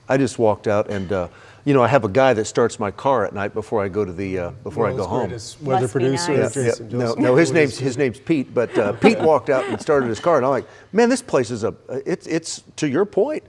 I just walked out and, you know, I have a guy that starts my car at night before I go to the, before I go home. Weather producer. Nice. No, his name's Pete, but Pete walked out and started his car, and I'm like, man, this place is it's to your point,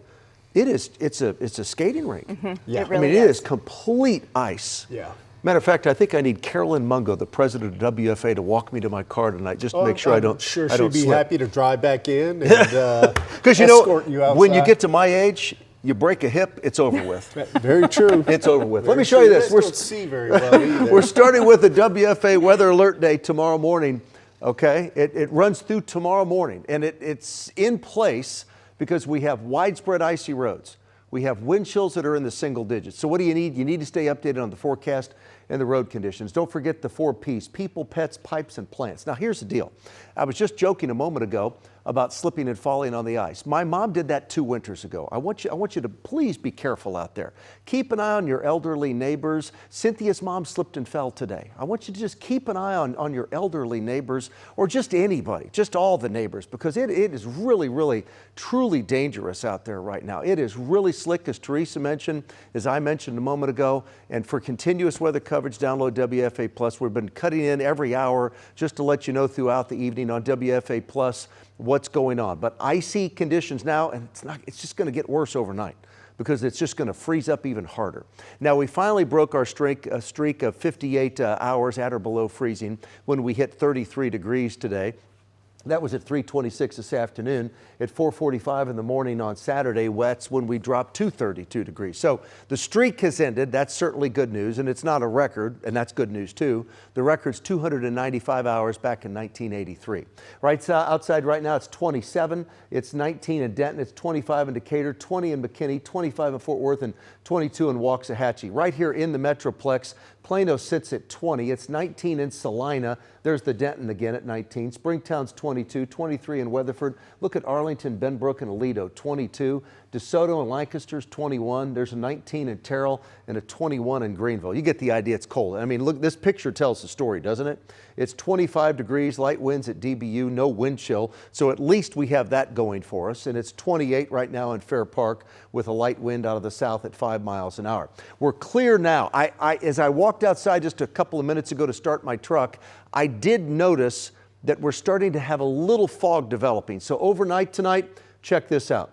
it's a skating rink. Mm-hmm. Yeah. It really I mean, it is complete ice. Yeah. Matter of fact, I think I need Carolyn Mungo, the president of WFA, to walk me to my car tonight, just to make sure I don't Sure, I don't she'd be slip. happy to drive back in and Because escort you outside. when you get to my age, you break a hip, it's over with. Very true. It's over with. Very Let me show you this. Don't see very well either. We're starting with the WFA Weather Alert Day tomorrow morning. Okay, it runs through tomorrow morning, and it's in place because we have widespread icy roads. We have wind chills that are in the single digits. So what do you need? You need to stay updated on the forecast and the road conditions. Don't forget the 4 Ps: people, pets, pipes, and plants. Now here's the deal. I was just joking a moment ago about slipping and falling on the ice. My mom did that 2 winters ago. I want you to please be careful out there. Keep an eye on your elderly neighbors. Cynthia's mom slipped and fell today. I want you to just keep an eye on your elderly neighbors, or just anybody, just all the neighbors, because it is really, really, truly dangerous out there right now. It is really slick, as Teresa mentioned, as I mentioned a moment ago. And for continuous weather coverage, download WFA Plus. We've been cutting in every hour just to let you know throughout the evening on WFA Plus what's going on. But icy conditions now, and it's just going to get worse overnight, because it's just going to freeze up even harder. Now, we finally broke our streak of 58 hours at or below freezing when we hit 33 degrees today. That was at 3:26 this afternoon. At 4:45 in the morning on Saturday, that's when we dropped to 32 degrees. So the streak has ended. That's certainly good news, and it's not a record, and that's good news too. The record's 295 hours back in 1983. Right outside right now, it's 27. It's 19 in Denton. It's 25 in Decatur, 20 in McKinney, 25 in Fort Worth, and 22 in Waxahachie. Right here in the Metroplex, Plano sits at 20. It's 19 in Salina. There's the Denton again at 19. Springtown's 22, 23 in Weatherford. Look at Arlington, Benbrook, and Aledo, 22. DeSoto and Lancaster's 21. There's a 19 in Terrell and a 21 in Greenville. You get the idea. It's cold. I mean, look, this picture tells the story, doesn't it? It's 25 degrees, light winds at DBU, no wind chill. So at least we have that going for us. And it's 28 right now in Fair Park with a light wind out of the south at 5 miles an hour. We're clear now. As I walked outside just a couple of minutes ago to start my truck, I did notice that we're starting to have a little fog developing. So overnight tonight, check this out.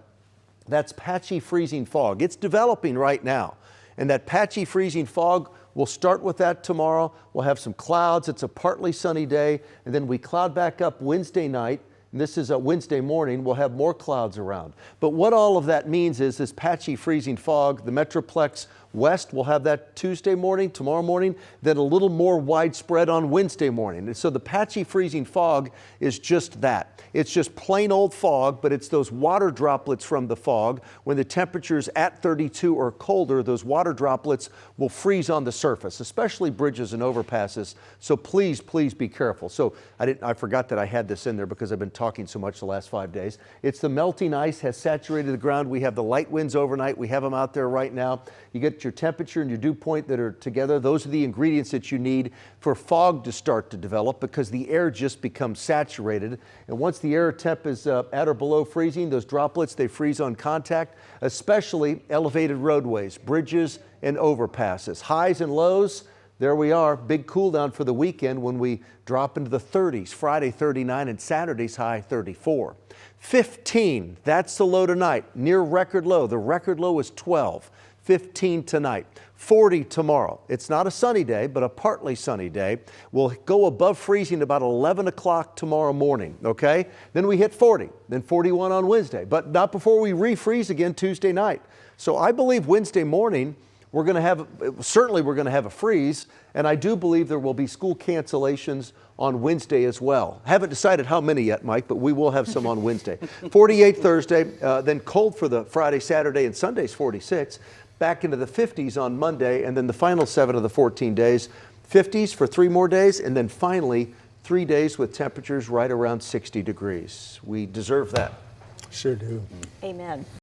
That's patchy freezing fog. It's developing right now. And that patchy freezing fog, we'll start with that tomorrow. We'll have some clouds. It's a partly sunny day. And then we cloud back up Wednesday night. And this is a Wednesday morning. We'll have more clouds around. But what all of that means is this patchy freezing fog, the Metroplex West will have that Tuesday morning, tomorrow morning, then a little more widespread on Wednesday morning. And so the patchy freezing fog is just that. It's just plain old fog, but it's those water droplets from the fog. When the temperature's at 32 or colder, those water droplets will freeze on the surface, especially bridges and overpasses. So please, please be careful. So I forgot that I had this in there because I've been talking so much the last 5 days. It's the melting ice has saturated the ground. We have the light winds overnight. We have them out there right now. You get your temperature and your dew point that are together. Those are the ingredients that you need for fog to start to develop, because the air just becomes saturated. And once the air temp is at or below freezing, those droplets, they freeze on contact, especially elevated roadways, bridges, and overpasses. Highs and lows, there we are. Big cool down for the weekend when we drop into the 30s. Friday 39 and Saturday's high 34. 15, that's the low tonight, near record low. The record low is 12. 15 tonight, 40 tomorrow. It's not a sunny day, but a partly sunny day. We'll go above freezing about 11 o'clock tomorrow morning, okay? Then we hit 40, then 41 on Wednesday, but not before we refreeze again Tuesday night. So I believe Wednesday morning, we're going to have a freeze, and I do believe there will be school cancellations on Wednesday as well. Haven't decided how many yet, Mike, but we will have some on Wednesday. 48 Thursday, then cold for the Friday, Saturday, and Sunday's 46. Back into the 50s on Monday, and then the final 7 of the 14 days, 50s for 3 more days, and then finally 3 days with temperatures right around 60 degrees. We deserve that. Sure do. Amen.